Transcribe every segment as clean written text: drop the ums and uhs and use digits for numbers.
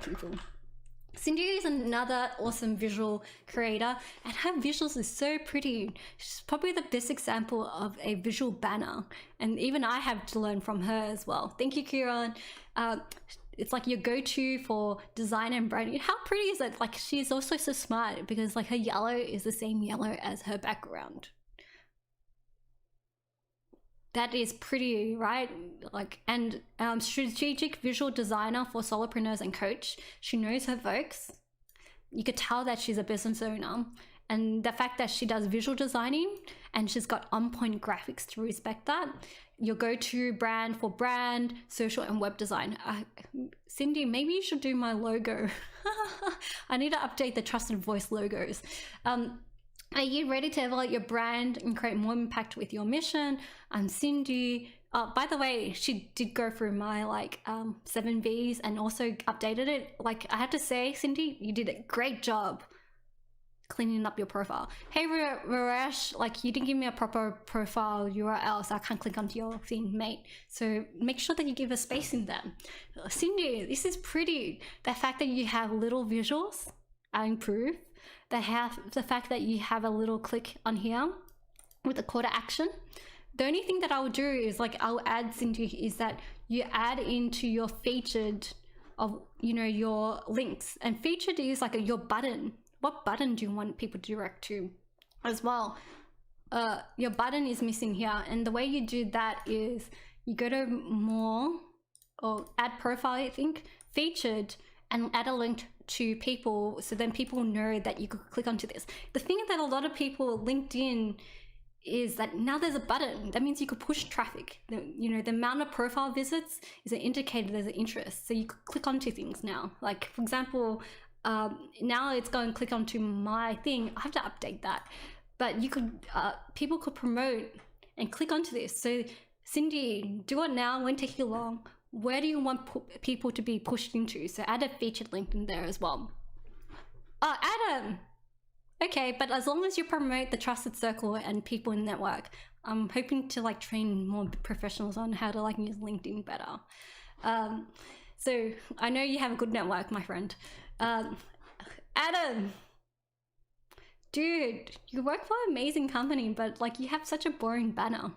people. Cindy is another awesome visual creator, and her visuals is so pretty. She's probably the best example of a visual banner, and even I have to learn from her as well. Thank you, Kieran. It's like your go-to for design and branding. How pretty is it? Like, she's also so smart because like her yellow is the same yellow as her background. That is pretty, right? Like, and strategic visual designer for solopreneurs and coach. She knows her folks. You could tell that she's a business owner, and the fact that she does visual designing and she's got on-point graphics to respect that. Your go-to brand for brand, social, and web design. Cindy, maybe you should do my logo. I need to update the trusted voice logos. Are you ready to evaluate your brand and create more impact with your mission? I'm Cindy. By the way, she did go through my like 7 Vs and also updated it. Like, I have to say, Cindy, you did a great job cleaning up your profile. Hey Raresh, like, you didn't give me a proper profile URL, so I can't click onto your thing, mate. So make sure that you give a space in them. Cindy, this is pretty. The fact that you have little visuals, I improve. The fact that you have a little click on here with a call to action. The only thing that I will do is like, I'll add, Cindy, is that you add into your featured of, you know, your links, and featured is like your button. What button do you want people to direct to as well? Your button is missing here, and the way you do that is you go to more or add profile, I think, featured, and add a link to people, so then people know that you could click onto this. The thing that a lot of people LinkedIn is that now there's a button. That means you could push traffic. You know, the amount of profile visits is an indicator there's an interest. So you could click onto things now. Like, for example, now it's going to click onto my thing. I have to update that. But you could, people could promote and click onto this. So Cindy, do it now, won't take you long. Where do you want people to be pushed into? So add a featured link in there as well. Oh, Adam. Okay, but as long as you promote the trusted circle and people in the network, I'm hoping to like train more professionals on how to like use LinkedIn better. So I know you have a good network, my friend. Adam, dude, you work for an amazing company, but like you have such a boring banner.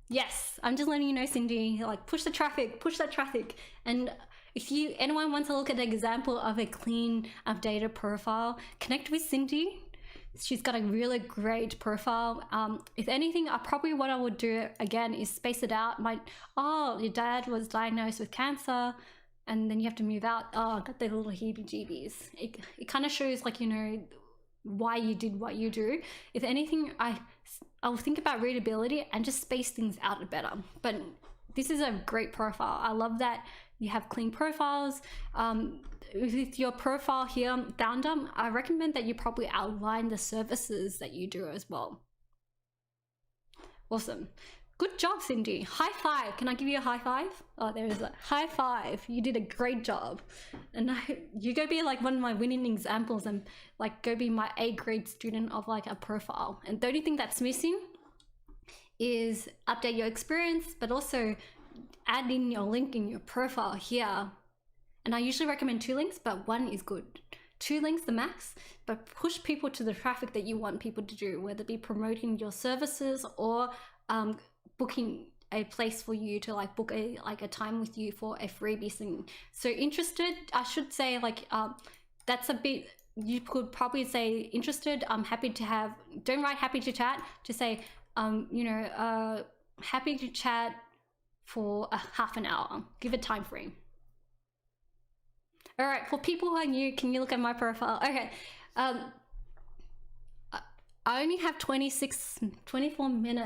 Yes, I'm just letting you know, Cindy, like push the traffic, push that traffic. And if anyone wants to look at an example of a clean, updated profile, connect with Cindy. She's got a really great profile. If anything, what I would do again is space it out. Your dad was diagnosed with cancer, and then you have to move out. Oh, got the little heebie-jeebies. It kind of shows, like, you know, why you did what you do. If anything, I'll think about readability and just space things out better. But this is a great profile. I love that you have clean profiles. With your profile here, founder, I recommend that you probably outline the services that you do as well. Awesome. Good job, Cindy. High five. Can I give you a high five? Oh, there is a high five. You did a great job. And you go be like one of my winning examples, and like go be my A-grade student of like a profile. And the only thing that's missing is update your experience, but also add in your link in your profile here. And I usually recommend 2 links, but 1 is good. 2 links, the max, but push people to the traffic that you want people to do, whether it be promoting your services or booking a place for you to like book a time with you for a freebie thing. So interested, I should say, like that's a bit, you could probably say interested. I'm happy to have, don't write happy to chat, just say you know, happy to chat for a half an hour. Give a time frame. All right, for people who are new, can you look at my profile? Okay, I only have 24 minutes.